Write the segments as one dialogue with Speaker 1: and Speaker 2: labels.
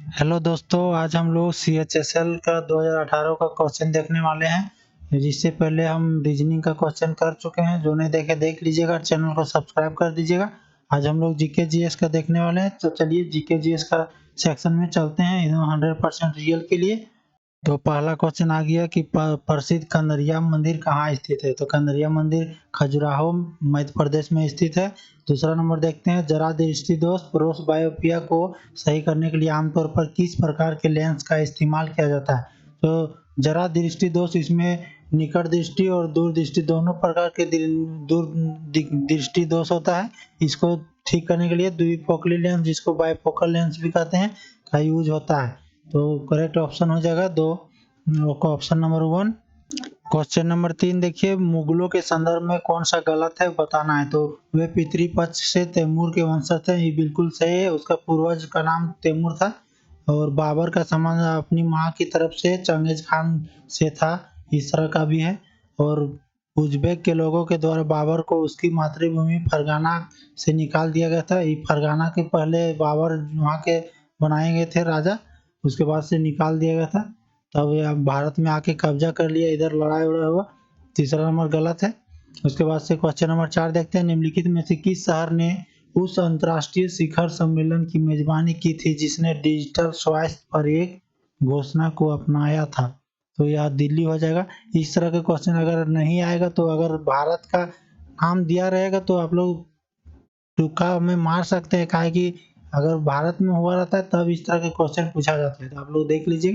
Speaker 1: Hello दोस्तों, आज हम लोग CHSL का 2018 का क्वेश्चन देखने वाले हैं। जिससे पहले हम रीजनिंग का क्वेश्चन कर चुके हैं। जो नहीं देखे देख लीजिएगा, चैनल को सब्सक्राइब कर दीजिएगा। आज हम लोग जीके जीएस का देखने वाले हैं। तो चलिए जीके जीएस का सेक्शन में चलते हैं, एकदम 100% रियल के लिए। तो पहला क्वेश्चन आ गया कि प्रसिद्ध कंदरिया मंदिर कहाँ स्थित है। तो कंदरिया मंदिर खजुराहो मध्य प्रदेश में स्थित है। दूसरा नंबर देखते हैं, जरा दृष्टि दोष प्रोस बायोपिया को सही करने के लिए आमतौर पर किस प्रकार के लेंस का इस्तेमाल किया जाता है। तो जरा दृष्टि दोष, इसमें निकट दृष्टि और दूर दृष्टि दोनों प्रकार के दूर दृष्टि दोष होता है। इसको ठीक करने के लिए द्विफोकली लेंस, जिसको बाइफोकल लेंस भी कहते हैं, का यूज होता है। तो करेक्ट ऑप्शन हो जाएगा दो, ऑप्शन नंबर 1। क्वेश्चन नंबर 3 देखिए, मुगलों के संदर्भ में कौन सा गलत है बताना है। तो वे पितृपक्ष से तैमूर के वंशज थे, ये बिल्कुल सही है। उसका पूर्वज का नाम तैमूर था। और बाबर का संबंध अपनी माँ की तरफ से चंगेज खान से था, इस तरह का भी है। और उज्बेक के लोगों के द्वारा बाबर को उसकी मातृभूमि फरगाना से निकाल दिया गया था। ये फरगाना के पहले बाबर वहाँ के बनाए गए थे राजा, उसके बाद से निकाल दिया गया था। तब ये भारत में आके कब्जा कर लिया, इधर लड़ाई वड़ाई हुआ। तीसरा नंबर गलत है। उसके बाद से क्वेश्चन नंबर 4 देखते हैं, निम्नलिखित में से किस शहर ने उस अंतर्राष्ट्रीय शिखर सम्मेलन की मेजबानी की थी जिसने डिजिटल स्वास्थ्य पर एक घोषणा को अपनाया था। तो यह दिल्ली हो जाएगा। इस तरह के क्वेश्चन अगर नहीं आएगा, तो अगर भारत का नाम दिया रहेगा तो आप लोग तुक्का में मार सकते हैं, काहे कि अगर भारत में हुआ रहता है तब इस तरह के क्वेश्चन पूछा जाता है। तो आप लोग देख लीजिए।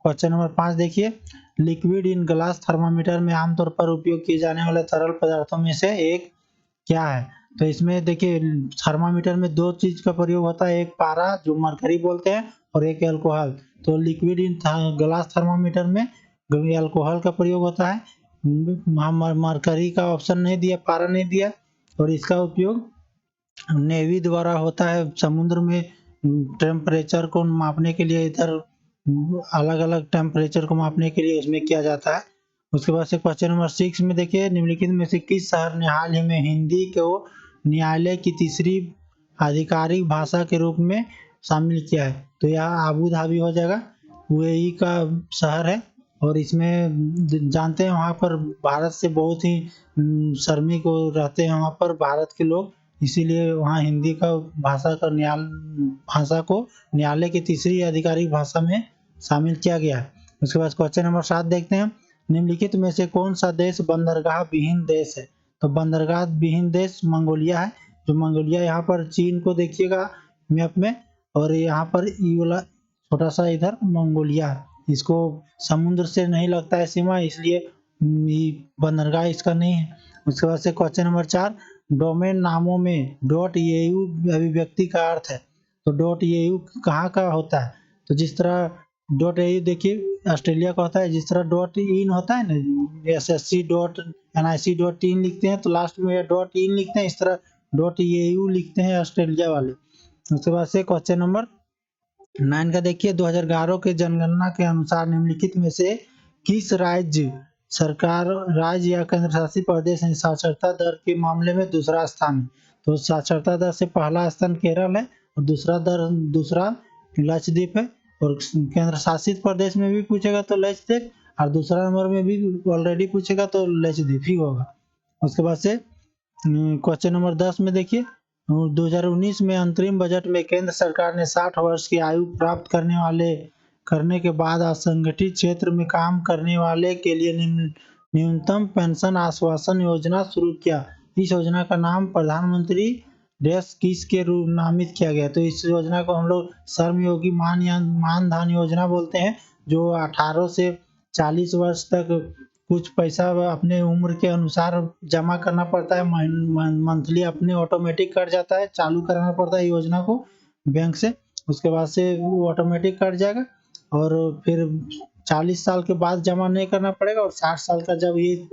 Speaker 1: क्वेश्चन नंबर 5 देखिए, लिक्विड इन ग्लास थर्मामीटर में आमतौर पर उपयोग किए जाने वाले तरल पदार्थों में से एक क्या है। तो इसमें देखिए, थर्मामीटर में दो चीज का प्रयोग होता है, एक पारा जो मरकरी बोलते हैं, और एक अल्कोहल। तो लिक्विड इन ग्लास थर्मामीटर में अल्कोहल का प्रयोग होता है। मरकरी का ऑप्शन नहीं दिया, पारा नहीं दिया। और इसका उपयोग नेवी द्वारा होता है, समुद्र में टेम्परेचर को मापने के लिए, इधर अलग अलग टेम्परेचर को मापने के लिए उसमें किया जाता है। उसके बाद से क्वेश्चन नंबर 6 में देखिए, निम्नलिखित में से किस शहर ने हाल ही में हिंदी को न्यायालय की तीसरी आधिकारिक भाषा के रूप में शामिल किया है। तो यह आबू धाबी हो जाएगा, यूएई का शहर है। और इसमें जानते हैं वहाँ पर भारत से बहुत ही श्रमिक रहते हैं वहाँ पर, भारत के लोग। इसीलिए वहाँ हिंदी का भाषा को न्यायालय की तीसरी आधिकारिक भाषा में शामिल किया गया है। उसके बाद क्वेश्चन नंबर 7 देखते हैं, निम्नलिखित में से कौन सा देश बंदरगाह विहीन देश है। तो बंदरगाह विहीन देश मंगोलिया है। जो मंगोलिया, यहाँ पर चीन को देखिएगा मैप में, और यहाँ पर ये वाला छोटा सा इधर मंगोलिया है। इसको समुद्र से नहीं लगता है सीमा, इसलिए बंदरगाह इसका नहीं है। उसके बाद से क्वेश्चन नंबर 4, डोमेन नामों में .eu अभिव्यक्ति का अर्थ है। तो .eu कहाँ का होता है। तो जिस तरह .au देखिए ऑस्ट्रेलिया का होता है, जिस तरह .in होता है ना, SSC.nic.in लिखते हैं तो लास्ट में .in लिखते हैं, इस तरह .eu लिखते हैं ऑस्ट्रेलिया वाले। उसके बाद से क्वेश्चन नंबर 9 का देखिए, 2011 के जनगणना के अनुसार निम्नलिखित में से किस राज्य सरकार, राज्य या केंद्र शासित प्रदेश ने साक्षरता दर के मामले में दूसरा स्थान है। तो साक्षरता दर से पहला स्थान केरल है, और दूसरा लक्षद्वीप है। और केंद्र शासित प्रदेश में भी पूछेगा तो लक्षद्वीप, और दूसरा नंबर में भी ऑलरेडी पूछेगा तो लक्षद्वीप ही होगा। उसके बाद से क्वेश्चन नंबर 10 में देखिए, 2019 में अंतरिम बजट में केंद्र सरकार ने 60 वर्ष की आयु प्राप्त करने के बाद असंगठित क्षेत्र में काम करने वाले के लिए न्यूनतम पेंशन आश्वासन योजना शुरू किया। इस योजना का नाम प्रधानमंत्री देश किस के रूप नामित किया गया। तो इस योजना को हम लोग श्रमयोगी मानधन योजना बोलते हैं, जो 18 से 40 वर्ष तक कुछ पैसा अपने उम्र के अनुसार जमा करना पड़ता है, मंथली अपने ऑटोमेटिक कट जाता है, चालू कराना पड़ता है योजना को बैंक से। उसके बाद से वो ऑटोमेटिक कट जाएगा, और फिर 40 साल के बाद जमा नहीं करना पड़ेगा। और 60 साल का जब ये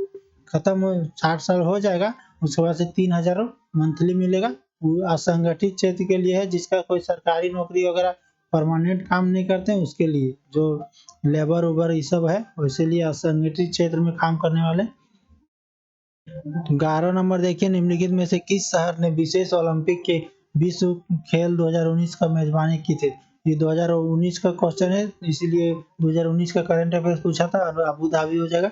Speaker 1: खत्म 60 साल हो जाएगा, उसके बाद से 3000 मंथली मिलेगा। वो असंगठित क्षेत्र के लिए है, जिसका कोई सरकारी नौकरी वगैरह परमानेंट काम नहीं करते हैं, उसके लिए जो लेबर उबर ये सब है, वैसे लिए असंगठित क्षेत्र में काम करने वाले। 11 नंबर देखिए, निम्नलिखित में से किस शहर ने विशेष ओलंपिक के विश्व खेल 2019 का मेजबानी की थी। ये 2019 का क्वेश्चन है, इसीलिए 2019 का करंट अफेयर्स पूछा था और अबू धाबी हो जाएगा।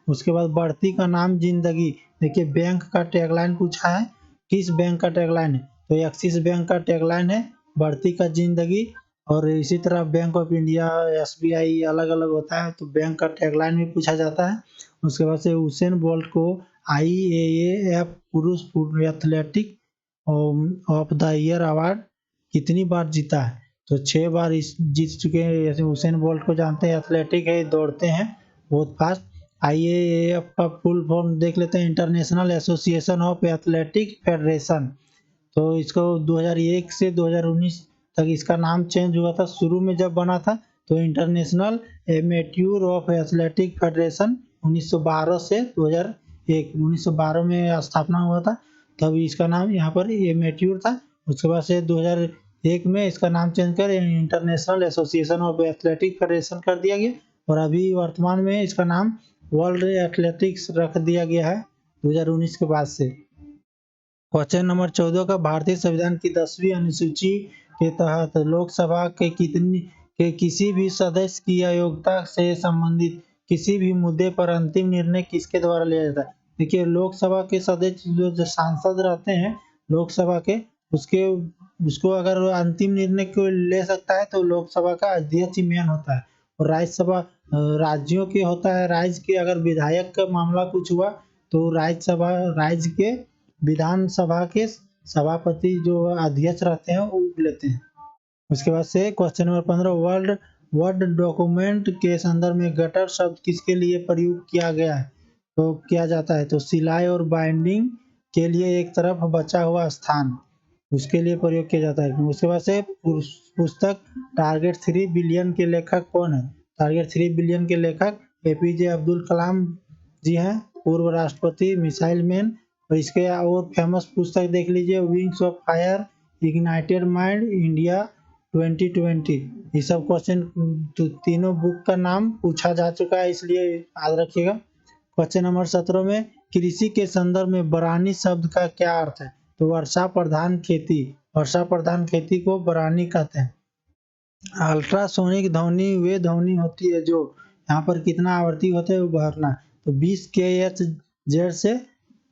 Speaker 1: उसके बाद बढ़ती का नाम जिंदगी, देखिए बैंक का टैगलाइन पूछा है, किस बैंक का टैगलाइन है, तो एक्सिस बैंक का टैगलाइन है बढ़ती का जिंदगी। और इसी तरह बैंक ऑफ इंडिया, एसबीआई अलग अलग होता है, तो बैंक का टैगलाइन भी पूछा जाता है। उसके बाद से उसेन बोल्ट को IAAF पुरुष athletic of the year award कितनी बार जीता है, तो 6 बार इस जीत चुके हैं। जैसे उसेन बोल्ट को जानते हैं, एथलेटिक है, दौड़ते हैं बहुत फास्ट। IAAF का फुल फॉर्म देख लेते हैं, international association of athletic federation. तो इसको 2001 से 2019 तक इसका नाम चेंज हुआ था। शुरू में जब बना था तो इंटरनेशनल एमेट्योर ऑफ एथलेटिक फेडरेशन 1912 से 2001, 1912 में स्थापना हुआ था, तब इसका नाम यहाँ पर एमेट्योर था। उसके बाद से 2001 में इसका नाम चेंज कर international association of athletic federation कर दिया गया, और अभी वर्तमान में इसका नाम वर्ल्ड एथलेटिक्स रख दिया गया है 2019 के बाद से। क्वेश्चन नंबर 14 का भारतीय संविधान की 10वीं अनुसूची के तहत लोकसभा के किसी भी सदस्य की अयोग्यता से संबंधित किसी भी मुद्दे पर अंतिम निर्णय किसके द्वारा लिया जाता है। देखिए लोकसभा के सदस्य जो सांसद रहते हैं लोकसभा के, उसको अगर अंतिम निर्णय को ले सकता है तो लोकसभा का अध्यक्ष मेन होता है। और राज्यसभा राज्यों के होता है, राज्य के अगर विधायक का मामला कुछ हुआ तो राज्य के विधानसभा के सभापति जो अध्यक्ष रहते हैं वो लेते हैं। उसके बाद से क्वेश्चन नंबर 15 वर्ड डॉक्यूमेंट के संदर्भ में गटर शब्द किसके लिए प्रयोग किया गया है, तो किया जाता है, तो सिलाई और बाइंडिंग के लिए एक तरफ बचा हुआ स्थान, उसके लिए प्रयोग किया जाता है। उसके बाद से पुस्तक टारगेट 3 बिलियन के लेखक कौन है, टारगेट 3 बिलियन के लेखक APJ अब्दुल कलाम जी हैं, पूर्व राष्ट्रपति, मिसाइल मैन। और इसके और फेमस पुस्तक देख लीजिए, wings of fire, ignited mind, India 2020। ये सब क्वेश्चन तीनों बुक का नाम पूछा जा चुका है, इसलिए याद रखिएगा। क्वेश्चन नंबर 17 में कृषि के संदर्भ में बरानी शब्द का क्या अर्थ है, तो वर्षा प्रधान खेती, वर्षा प्रधान खेती को बरानी कहते हैं। अल्ट्रासोनिक ध्वनि वे ध्वनि होती है जो यहाँ पर कितना आवृत्ति होता है वो भरना, तो 20 kHz से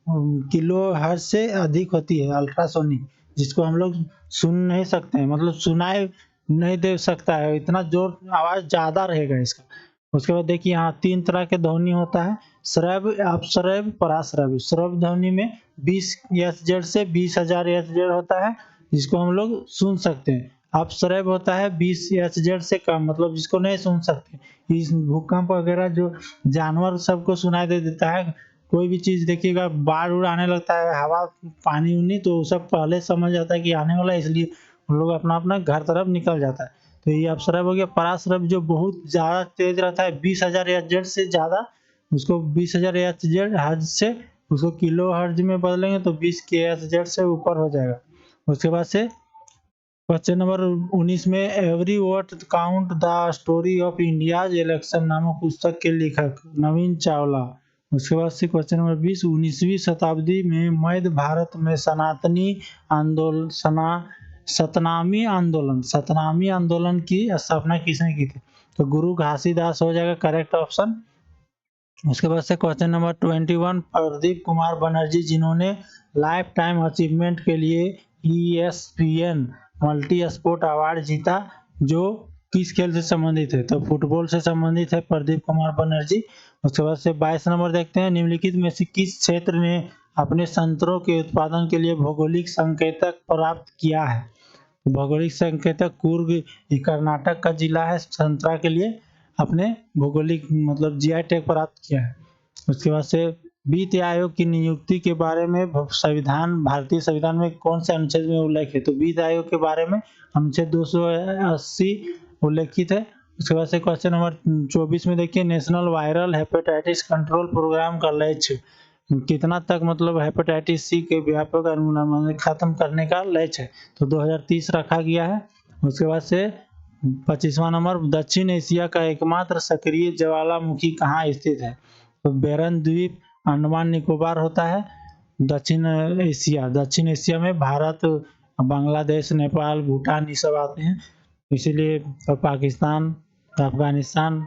Speaker 1: किलो हर्ट्ज से अधिक होती है अल्ट्रासोनिक, जिसको हम लोग सुन नहीं सकते हैं, मतलब सुनाई नहीं दे सकता है, इतना जोर आवाज ज्यादा रहेगा इसका। उसके बाद देखिए यहाँ 3 तरह के ध्वनि होता है, श्रव्य, अपश्रव्य, पराश्रव्य। श्रव्य ध्वनि में 20 Hz से 20,000 Hz होता है, जिसको हम लोग सुन सकते हैं। अपश्रव्य होता है 20 Hz से कम, मतलब जिसको नहीं सुन सकते। इस भूकंप वगैरह जो जानवर सबको सुनाई दे देता है, कोई भी चीज देखिएगा, बाढ़ उड़ आने लगता है, हवा पानी उनी, तो सब पहले समझ जाता है कि आने वाला है, इसलिए उन लोग अपना अपना घर तरफ निकल जाता है। तो ये अपश्रव्य हो गया। पराश्रव्य जो बहुत ज्यादा तेज रहता है, 20,000 Hz से ज्यादा, उसको 20,000 Hz से उसको किलो हर्ज में बदलेंगे तो 20 kHz से ऊपर हो जाएगा। उसके बाद से क्वेश्चन नंबर 19 में every vote count the story of India's election नामक पुस्तक के लेखक नवीन चावला। उसके बाद से क्वेश्चन नंबर 20 19वीं शताब्दी में मध्य भारत में सतनामी आंदोलन की स्थापना किसने की थी, तो गुरु घासीदास हो जाएगा करेक्ट ऑप्शन। उसके बाद से क्वेश्चन नंबर 21 प्रदीप कुमार बनर्जी जिन्होंने लाइफ टाइम अचीवमेंट के लिए ESPN मल्टी स्पोर्ट अवार्ड जीता, जो किस खेल से संबंधित है, तो फुटबॉल से संबंधित है प्रदीप कुमार बनर्जी। उसके बाद से 22 नंबर देखते हैं, निम्नलिखित में से किस क्षेत्र ने अपने संतरों के उत्पादन के लिए भौगोलिक संकेतक प्राप्त किया है, भौगोलिक संकेतक कुर्ग, ये कर्नाटक का जिला है, संतरा के लिए अपने भौगोलिक मतलब GI टैग प्राप्त किया है। उसके बाद से वित्त आयोग की नियुक्ति के बारे में भारतीय संविधान में कौन से अनुच्छेद में उल्लेख है, तो वित्त आयोग के बारे में अनुच्छेद 280 उल्लेखित है। उसके बाद से क्वेश्चन नंबर 24 में देखिए, national viral hepatitis control programme का लक्ष्य कितना तक, मतलब हेपेटाइटिस C के व्यापक उन्मूलन खत्म करने का लक्ष्य है, तो 2030 रखा गया है। उसके बाद से 25वां नंबर, दक्षिण एशिया का एकमात्र सक्रिय ज्वालामुखी कहाँ स्थित है, तो बेरन द्वीप, अंडमान निकोबार होता है। दक्षिण एशिया में भारत, बांग्लादेश, नेपाल, भूटान ये सब आते हैं। इसीलिए पाकिस्तान, अफगानिस्तान।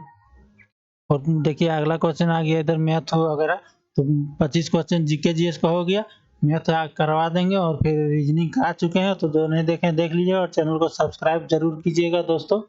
Speaker 1: और देखिए अगला क्वेश्चन आ गया इधर मैथ वगैरह, तो 25 क्वेश्चन जीके जीएस का हो गया, मैथ करवा देंगे और फिर रीजनिंग करा चुके हैं, तो जो नहीं देखे देख लीजिएगा और चैनल को सब्सक्राइब जरूर कीजिएगा दोस्तों।